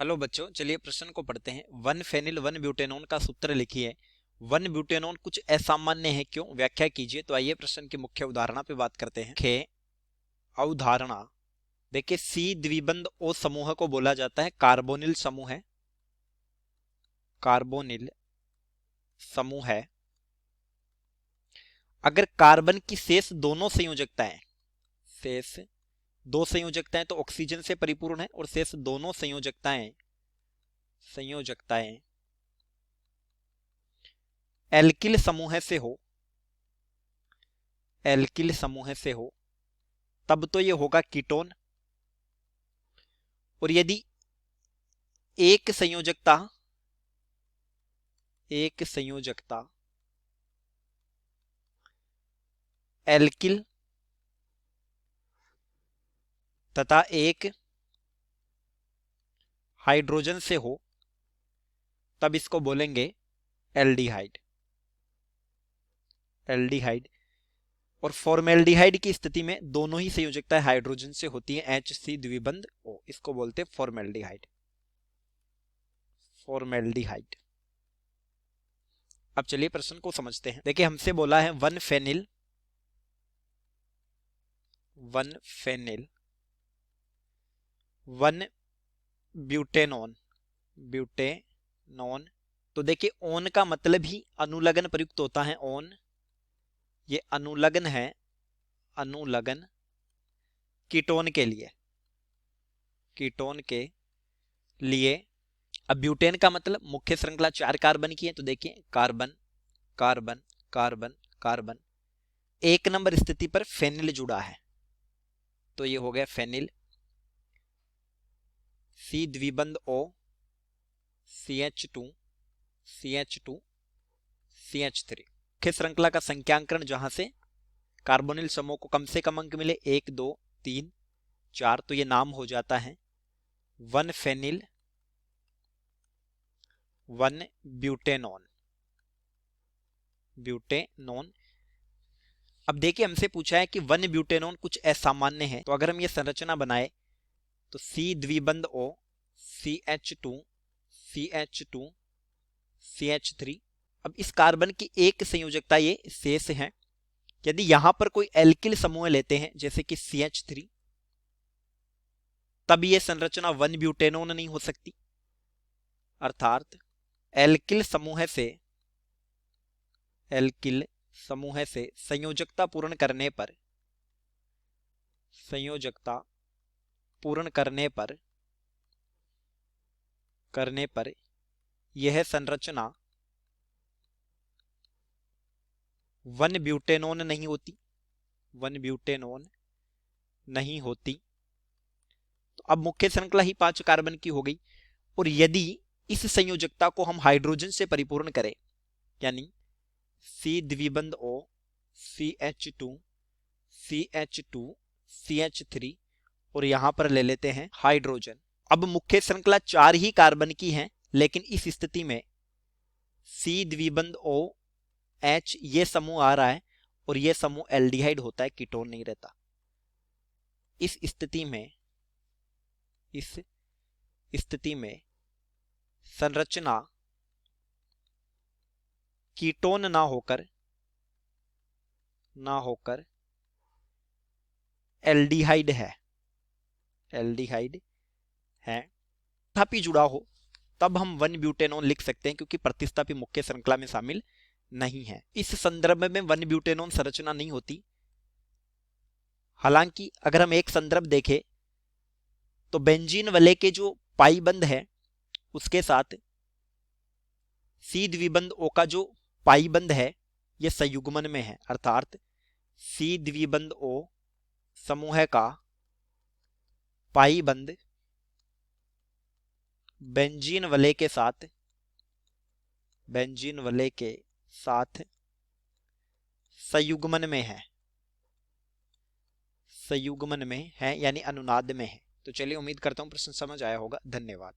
Hello बच्चों, चलिए प्रश्न को पढ़ते हैं। 1 फेनिल 1 ब्यूटेनॉन का सूत्र लिखिए। 1 ब्यूटेनॉन कुछ असामान्य है, क्यों? व्याख्या कीजिए। तो आइए प्रश्न की मुख्य उदाहरणा पे बात करते हैं। खे अवधारणा। देखिए, सी द्विबंध ओ समूह को बोला जाता है कार्बोनिल समूह है। कार्बोनिल समूह है। अगर कार्बन की शेष दोनों संयोजकताएं, शेष दो संयोजकताएं तो ऑक्सीजन से परिपूर्ण है, और शेष दोनों संयोजकताएं संयोजकताएं एल्किल समूह से हो, एल्किल समूह से हो, तब तो ये होगा कीटोन। और यदि एक संयोजकता एल्किल तथा एक हाइड्रोजन से हो, तब इसको बोलेंगे एल्डिहाइड। एल्डिहाइड। और फॉर्मेल्डिहाइड की स्थिति में दोनों ही संयोजकताएं हाइड्रोजन से होती हैं, HC द्विबंध O, इसको बोलते हैं फॉर्मेल्डिहाइड। फॉर्मेल्डिहाइड। अब चलिए प्रश्न को समझते हैं। देखिए, हमसे बोला है 1 फेनिल 1 ब्यूटेनॉन। तो देखिए, ओन का मतलब ही अनुलग्न प्रयुक्त होता है। ओन ये अनुलग्न है, अनुलग्न कीटोन के लिए, कीटोन के लिए। अब ब्यूटेन का मतलब मुख्य श्रृंखला 4 कार्बन की है। तो देखिए, carbon carbon carbon carbon, 1 number स्थिति पर फेनिल जुड़ा है, तो ये हो गया फेनिल। सी द्विबंध O, CH2 CH2 CH3। मुख्य श्रृंखला का संख्यांकन जहां से कार्बोनिल समूह को कम से कम अंक मिले 1 2 3 4, तो ये नाम हो जाता है 1 फेनिल 1 ब्यूटेनॉन। ब्यूटेनॉन। अब देखिए, हमसे पूछा है कि 1 ब्यूटेनॉन कुछ असामान्य है। तो अगर हम ये संरचना बनाए तो C द्विबंध O, CH2 CH2 CH3। अब इस कार्बन की एक संयोजकता ये शेष है। यदि यहां पर कोई एल्किल समूह लेते हैं जैसे कि CH3, तब ये संरचना 1 ब्यूटेनॉन नहीं हो सकती। अर्थात एल्किल समूह से संयोजकता पूर्ण करने पर यह संरचना 1 ब्यूटेनॉन नहीं होती। 1 ब्यूटेनॉन नहीं होती। तो अब मुख्य श्रृंखला ही 5 कार्बन की हो गई। और यदि इस संयोजकता को हम हाइड्रोजन से परिपूर्ण करें, यानी C द्विबंध O, CH2 CH2 CH3, और यहां पर ले लेते हैं हाइड्रोजन। अब मुख्य श्रृंखला 4 ही कार्बन की है, लेकिन इस स्थिति में C द्विबंध O H ये समूह आ रहा है, और ये समूह एल्डिहाइड होता है, कीटोन नहीं रहता। इस स्थिति में संरचना कीटोन ना होकर एल्डिहाइड है। तथापि जुड़ा हो, तब हम 1 ब्यूटेनॉन लिख सकते हैं, क्योंकि प्रतिस्थापी मुख्य श्रृंखला में शामिल नहीं है। इस संदर्भ में 1 ब्यूटेनॉन संरचना नहीं होती। हालांकि अगर हम एक संदर्भ देखें तो बेंजीन वलय के जो पाई बंध है उसके साथ C द्विबंध O का जो पाई बंध है यह संयुग्मन में है। अर्थात C द्विबंध O समूह का पाई बंध बेंजीन वलय के साथ संयुग्मन में है, यानी अनुनाद में है। तो चलिए, उम्मीद करता हूं प्रश्न समझ आया होगा। धन्यवाद।